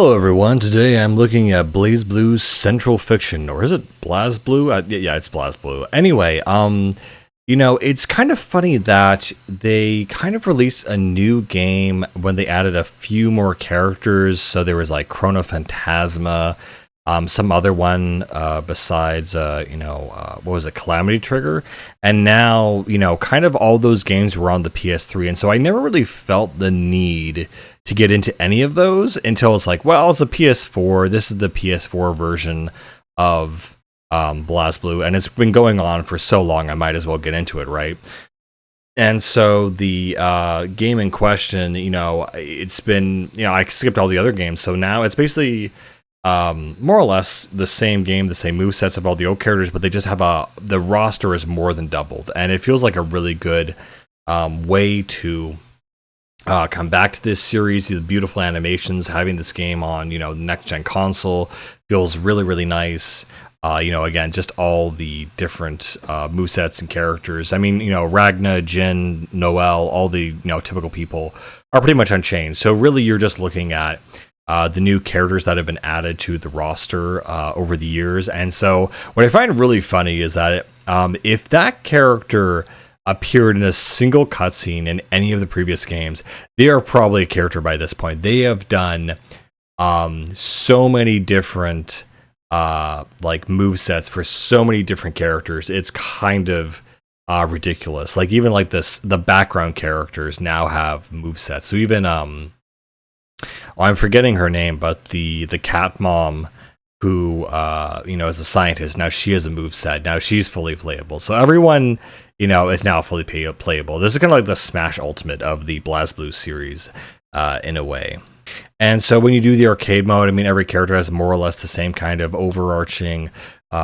Hello everyone, today I'm looking at BlazBlue Central Fiction, or is it BlazBlue? Yeah, it's BlazBlue. Anyway, it's kind of funny that they kind of released a new game when they added a few more characters, so there was like Chrono Phantasma, some other one besides, what was it, Calamity Trigger? And now, kind of all those games were on the PS3, and so I never really felt the need to get into any of those until it's like, well, it's a PS4. This is the PS4 version of BlazBlue, and it's been going on for so long, I might as well get into it, right? And so the game in question, it's been, I skipped all the other games, so now it's basically more or less the same game, the same movesets of all the old characters, but they just have the roster is more than doubled, and it feels like a really good way to come back to this series. The beautiful animations, having this game on, the next gen console feels really, really nice. Again, just all the different movesets and characters. I mean, Ragna, Jin, Noelle, all the, typical people are pretty much unchanged. So really, you're just looking at the new characters that have been added to the roster over the years. And so what I find really funny is that if that character appeared in a single cutscene in any of the previous games, they are probably a character by this point. They have done so many different like movesets for so many different characters. It's kind of ridiculous. Like even like the background characters now have movesets. So even I'm forgetting her name, but the cat mom who is a scientist, now she has a moveset. Now she's fully playable. So everyone is now fully playable. This is kind of like the Smash Ultimate of the BlazBlue series in a way. And so when you do the arcade mode, I mean, every character has more or less the same kind of overarching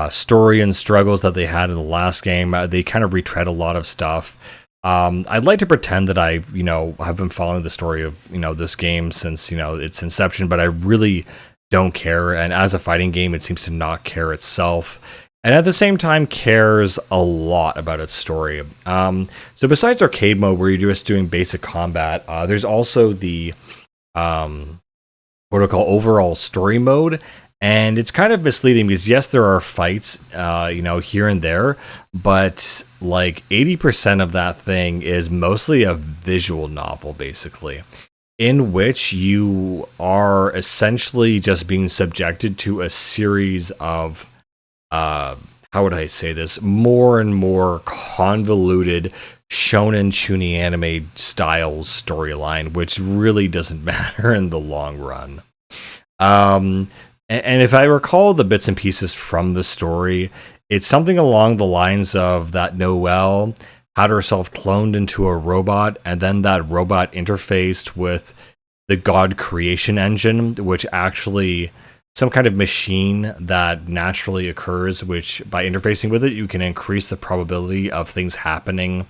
story and struggles that they had in the last game. They kind of retread a lot of stuff. I'd like to pretend that I, have been following the story of, this game since, its inception, but I really don't care. And as a fighting game, it seems to not care itself. And at the same time, cares a lot about its story. So besides arcade mode, where you're just doing basic combat, there's also the what I call overall story mode. And it's kind of misleading because yes, there are fights, here and there, but like 80% of that thing is mostly a visual novel, basically, in which you are essentially just being subjected to a series of how would I say this, more and more convoluted shonen chuny anime style storyline, which really doesn't matter in the long run. And if I recall the bits and pieces from the story, it's something along the lines of that Noelle had herself cloned into a robot, and then that robot interfaced with the God creation engine, which actually some kind of machine that naturally occurs, which by interfacing with it, you can increase the probability of things happening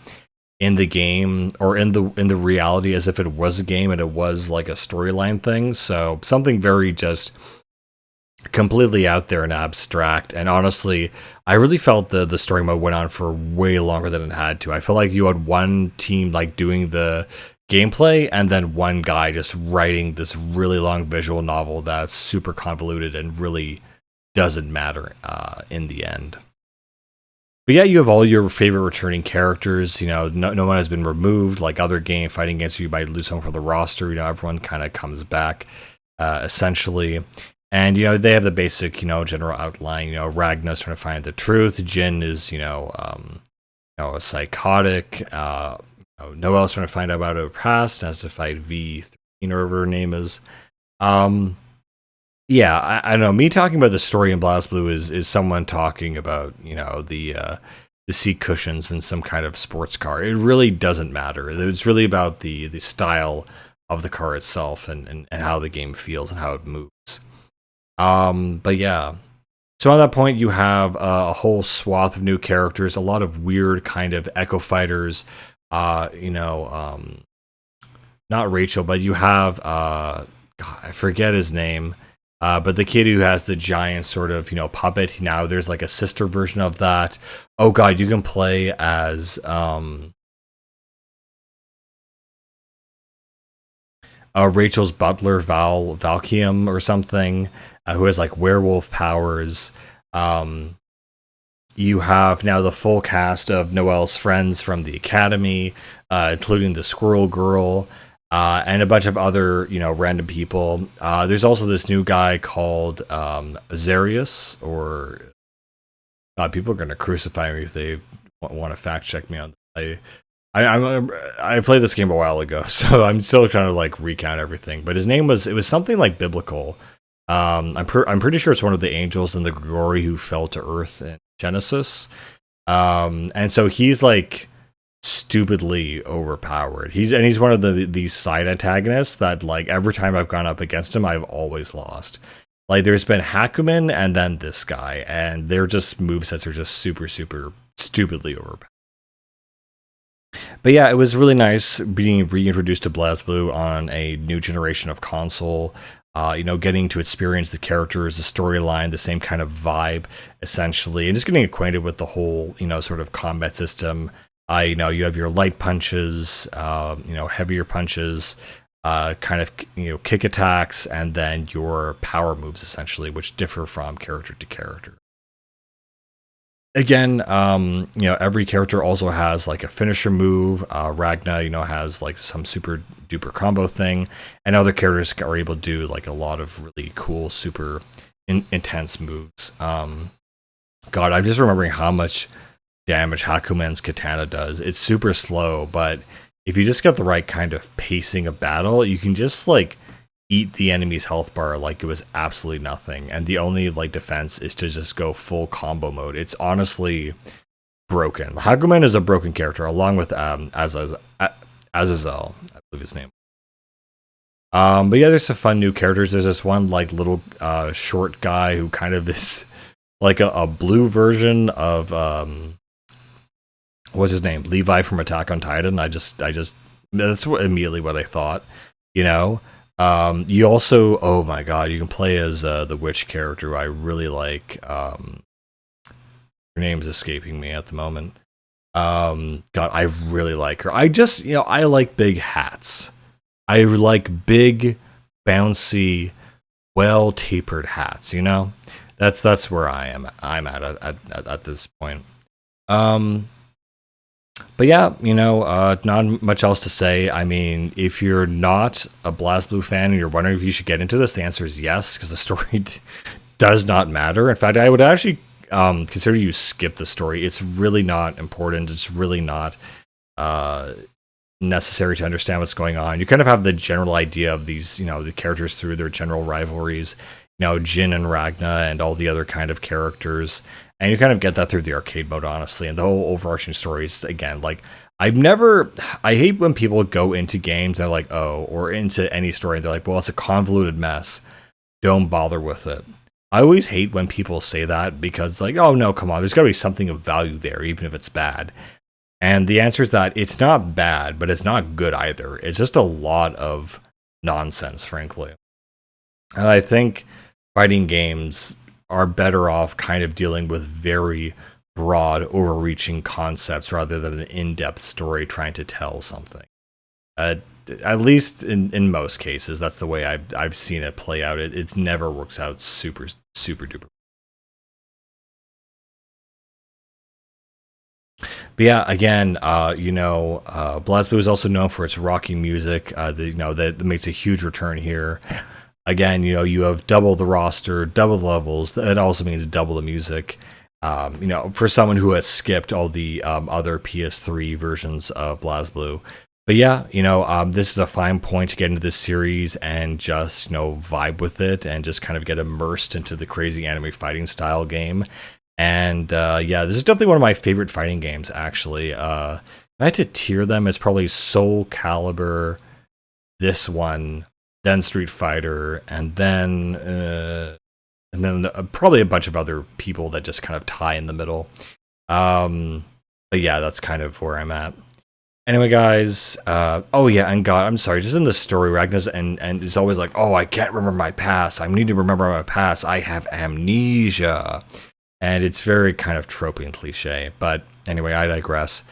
in the game or in the reality as if it was a game and it was like a storyline thing. So something very just completely out there and abstract. And honestly, I really felt the story mode went on for way longer than it had to. I feel like you had one team like doing the gameplay and then one guy just writing this really long visual novel that's super convoluted and really doesn't matter in the end. But yeah, you have all your favorite returning characters. No one has been removed like other fighting games where you might lose someone from the roster. Everyone kind of comes back essentially. And they have the basic general outline. Ragna's trying to find the truth. Jin is a psychotic. Noelle's trying to find out about her past, has to fight V13 or whatever her name is. Yeah, I don't know. Me talking about the story in BlazBlue is someone talking about the seat cushions in some kind of sports car. It really doesn't matter. It's really about the style of the car itself and how the game feels and how it moves. But yeah. So at that point, you have a whole swath of new characters, a lot of weird kind of echo fighters. Not Rachel, but you have God, I forget his name. But the kid who has the giant sort of, puppet, now there's like a sister version of that. Oh God, you can play as Rachel's butler, Valkium or something, who has like werewolf powers. Um, you have now the full cast of Noelle's friends from the academy, including the Squirrel Girl, and a bunch of other, random people. There's also this new guy called Azarius, or people are going to crucify me if they want to fact check me on. I played this game a while ago, so I'm still trying to like recount everything. But his name was something like biblical. I'm pretty sure it's one of the angels in the Grigori who fell to earth in Genesis. And so he's like stupidly overpowered. He's one of these side antagonists that like every time I've gone up against him, I've always lost. Like there's been Hakumen and then this guy, and they're just movesets are just super stupidly overpowered. But yeah, it was really nice being reintroduced to BlazBlue on a new generation of console. Getting to experience the characters, the storyline, the same kind of vibe, essentially, and just getting acquainted with the whole, sort of combat system. You have your light punches, heavier punches, kind of, kick attacks, and then your power moves, essentially, which differ from character to character. Again, every character also has like a finisher move. Ragna, has like some super duper combo thing, and other characters are able to do like a lot of really cool, super intense moves. God, I'm just remembering how much damage Hakumen's katana does. It's super slow, but if you just get the right kind of pacing of battle, you can just like eat the enemy's health bar like it was absolutely nothing, and the only like defense is to just go full combo mode. It's honestly broken. Hakumen is a broken character, along with Azazel, I believe his name. But yeah, there's some fun new characters. There's this one like little short guy who kind of is like a blue version of what's his name? Levi from Attack on Titan. I just that's immediately what I thought, You also, oh my god, you can play as the witch character who I really like. Her name's escaping me at the moment. God, I really like her. I just, I like big hats. I like big, bouncy, well-tapered hats, That's where I'm at this point. But yeah, not much else to say. I mean, if you're not a BlazBlue fan and you're wondering if you should get into this, the answer is yes, because the story does not matter. In fact, I would actually consider you skip the story. It's really not important. It's really not necessary to understand what's going on. You kind of have the general idea of these, the characters through their general rivalries, Jin and Ragna and all the other kind of characters. And you kind of get that through the arcade mode, honestly. And the whole overarching story is, again, like, I hate when people go into games and they're like, oh, or into any story, and they're like, well, it's a convoluted mess. Don't bother with it. I always hate when people say that, because, like, oh, no, come on, there's got to be something of value there, even if it's bad. And the answer is that it's not bad, but it's not good either. It's just a lot of nonsense, frankly. And I think fighting games are better off kind of dealing with very broad, overreaching concepts rather than an in-depth story trying to tell something. At least in most cases, that's the way I've seen it play out. It never works out super duper. But yeah, again, BlazBlue is also known for its rocky music. That makes a huge return here. Again, you have double the roster, double the levels. That also means double the music. For someone who has skipped all the other PS3 versions of BlazBlue. But yeah, this is a fine point to get into this series and just, vibe with it and just kind of get immersed into the crazy anime fighting style game. And yeah, this is definitely one of my favorite fighting games, actually. If I had to tier them, it's probably Soul Calibur, this one, then Street Fighter, and then probably a bunch of other people that just kind of tie in the middle. But yeah, that's kind of where I'm at. Anyway, guys, oh yeah, and God, I'm sorry, just in the story, Ragna's and it's always like, oh, I can't remember my past. I need to remember my past. I have amnesia. And it's very kind of tropey and cliche. But anyway, I digress.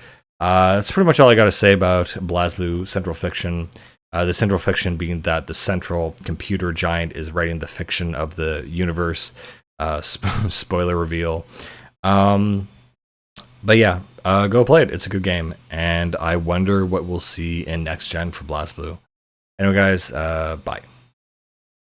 That's pretty much all I got to say about BlazBlue Central Fiction. The central fiction being that the central computer giant is writing the fiction of the universe. Spoiler reveal. But yeah, go play it. It's a good game, and I wonder what we'll see in next gen for BlazBlue. Anyway, guys, bye.